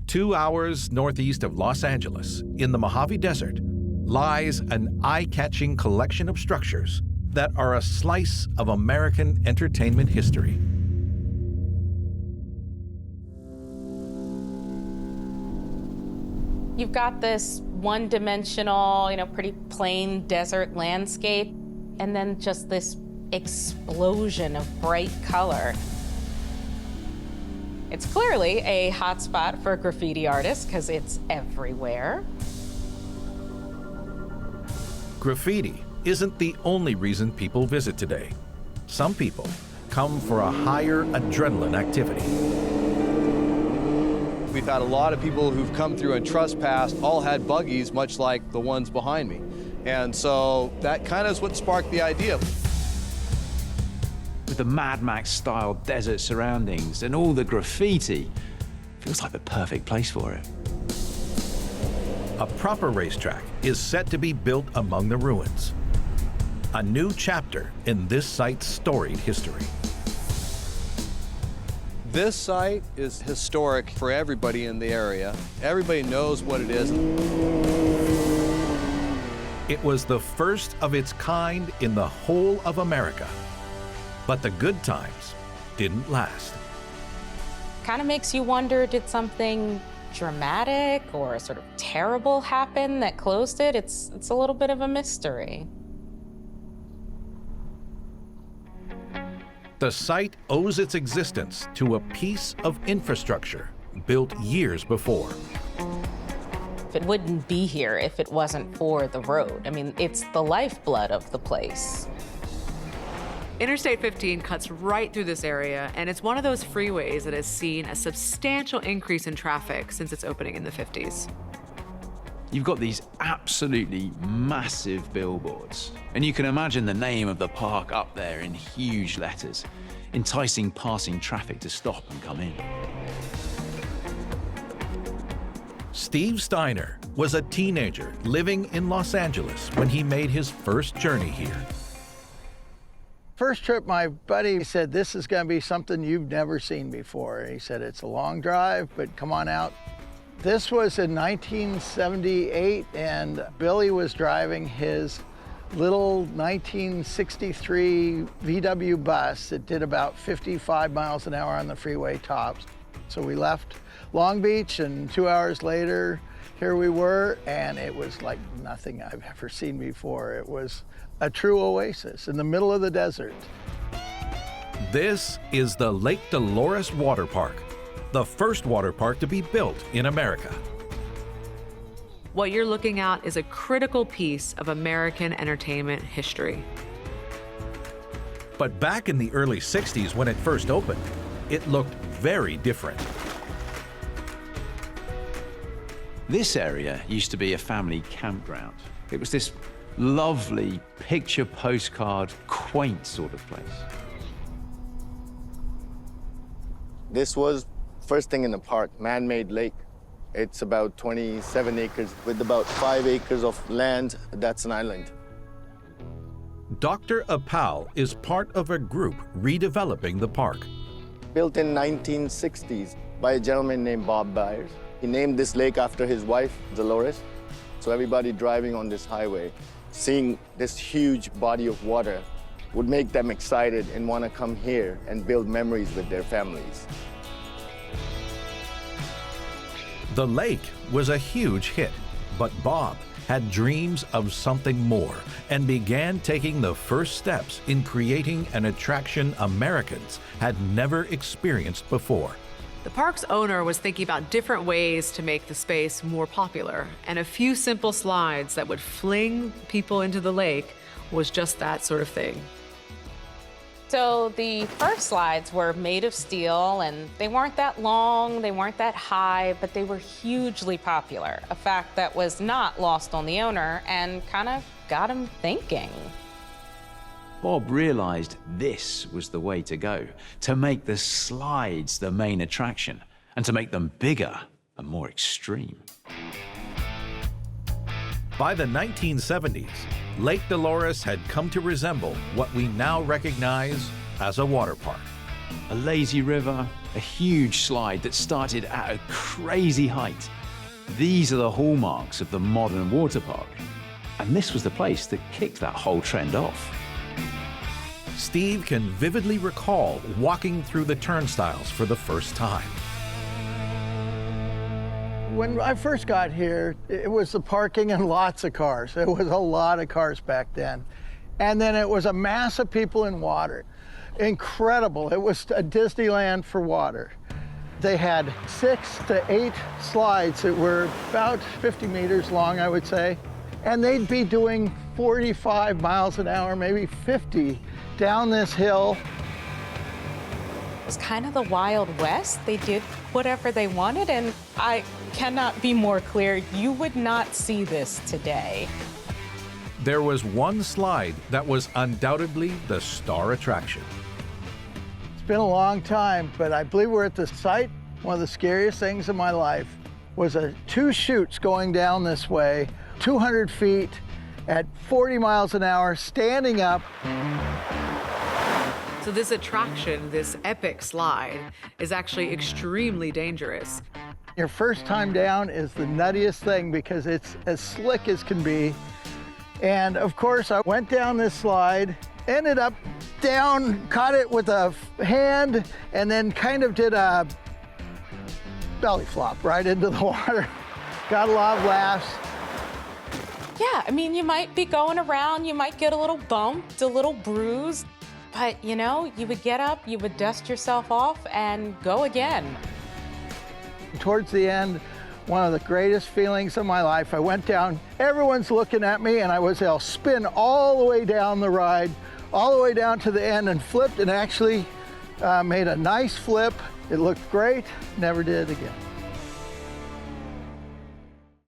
2 hours northeast of Los Angeles, in the Mojave Desert, lies an eye-catching collection of structures that are a slice of American entertainment history. You've got this one-dimensional, pretty plain desert landscape, and then just this explosion of bright color. It's clearly a hotspot for graffiti artists because it's everywhere. Graffiti isn't the only reason people visit today. Some people come for a higher adrenaline activity. We've had a lot of people who've come through and trespassed, all had buggies, much like the ones behind me. And so that kind of is what sparked the idea. With the Mad Max-style desert surroundings and all the graffiti, feels like the perfect place for it. A proper racetrack is set to be built among the ruins. A new chapter in this site's storied history. This site is historic for everybody in the area. Everybody knows what it is. It was the first of its kind in the whole of America. But the good times didn't last. Kind of makes you wonder, did something dramatic or sort of terrible happen that closed it? It's a little bit of a mystery. The site owes its existence to a piece of infrastructure built years before. It wouldn't be here if it wasn't for the road. I mean, it's the lifeblood of the place. Interstate 15 cuts right through this area, and it's one of those freeways that has seen a substantial increase in traffic since its opening in the 50s. You've got these absolutely massive billboards, and you can imagine the name of the park up there in huge letters, enticing passing traffic to stop and come in. Steve Steiner was a teenager living in Los Angeles when he made his first journey here. First trip, my buddy said, this is going to be something you've never seen before. He said, it's a long drive, but come on out. This was in 1978, and Billy was driving his little 1963 VW bus that did about 55 miles an hour on the freeway tops. So we left Long Beach, and 2 hours later, here we were, and it was like nothing I've ever seen before. It was a true oasis in the middle of the desert. This is the Lake Dolores Water Park, the first water park to be built in America. What you're looking at is a critical piece of American entertainment history. But back in the early 60s when it first opened, it looked very different. This area used to be a family campground. It was this lovely picture postcard, quaint sort of place. This was first thing in the park, man-made lake. It's about 27 acres with about 5 acres of land. That's an island. Dr. Apal is part of a group redeveloping the park. Built in 1960s by a gentleman named Bob Byers. He named this lake after his wife, Dolores. So everybody driving on this highway, seeing this huge body of water would make them excited and want to come here and build memories with their families. The lake was a huge hit, but Bob had dreams of something more and began taking the first steps in creating an attraction Americans had never experienced before. The park's owner was thinking about different ways to make the space more popular, and a few simple slides that would fling people into the lake was just that sort of thing. So the first slides were made of steel, and they weren't that long, they weren't that high, but they were hugely popular, a fact that was not lost on the owner and kind of got him thinking. Bob realized this was the way to go, to make the slides the main attraction and to make them bigger and more extreme. By the 1970s, Lake Dolores had come to resemble what we now recognize as a water park. A lazy river, a huge slide that started at a crazy height. These are the hallmarks of the modern water park. And this was the place that kicked that whole trend off. Steve can vividly recall walking through the turnstiles for the first time. When I first got here, it was the parking and lots of cars. There was a lot of cars back then. And then it was a mass of people in water. Incredible. It was a Disneyland for water. They had 6 to 8 slides that were about 50 meters long, I would say. And they'd be doing 45 miles an hour, maybe 50, down this hill. It was kind of the Wild West. They did whatever they wanted, and I cannot be more clear, you would not see this today. There was one slide that was undoubtedly the star attraction. It's been a long time, but I believe we're at the site. One of the scariest things in my life was 2 chutes going down this way, 200 feet at 40 miles an hour, standing up. So this attraction, this epic slide, is actually extremely dangerous. Your first time down is the nuttiest thing because it's as slick as can be. And of course, I went down this slide, ended up down, caught it with a hand, and then kind of did a belly flop right into the water. Got a lot of laughs. Yeah, I mean, you might be going around, you might get a little bumped, a little bruised, but you know, you would get up, you would dust yourself off and go again. Towards the end, one of the greatest feelings of my life, I went down, everyone's looking at me, and I was able to spin all the way down the ride, all the way down to the end, and flipped and actually made a nice flip. It looked great, never did it again.